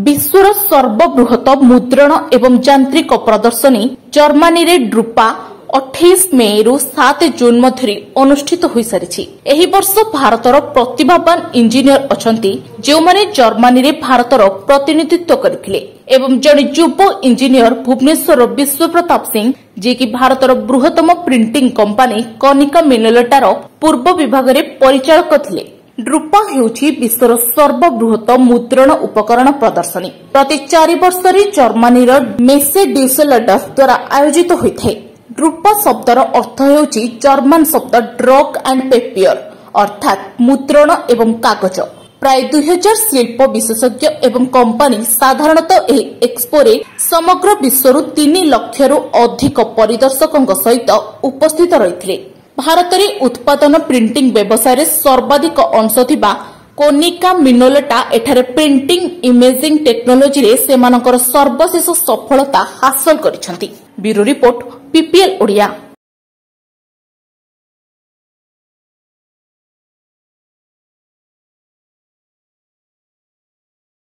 विश्वर सर्वबृहत मुद्रण एवं यांत्रिक प्रदर्शनी जर्मनी रे ड्रुपा 28 मे रु 7 जून मध्य अनुष्ठित हो सारी। एही वर्ष भारतर प्रतिभावान इंजीनियर अछंती जो माने जर्मनी रे भारतर प्रतिनिधित्व करथिले एवं जने युव इंजीनियर भुवनेश्वर विश्व प्रताप सिंह जे कि भारतर बृहत्तम प्रिंटिंग कंपनी कनिका मिनोलेटार पूर्व विभाग रे परिचालक थिले। ड्रुपा हेउछि विश्वर सर्वबृहत मुद्रण उपकरण प्रदर्शनी प्रति 4 वर्ष जर्मनी मेसे ड्यूसेलडर्फ द्वारा आयोजित होइथे। ड्रुपा शब्दर अर्थ हेउछि जर्मन शब्द ड्रग एंड पेपियर अर्थात मुद्रण एवं कागज। प्राय 2000 शिल्प विशेषज्ञ एवं कंपनी साधारणतः एही एक्सपोरे समग्र विश्वरु 3 लक्षरू अधिक परिदर्शकों सहित उपस्थित रहिथिले। भारत में उत्पादन प्रिंटिंग व्यवसाय सर्वाधिक अंश थिबा कोनिका मिनोलेटा एठारे प्रिंटिंग इमेजिंग टेक्नोलोजी रे सेमानकर सर्वशेष सफलता हासिल करिसेंती। Bureau report PPL Odia.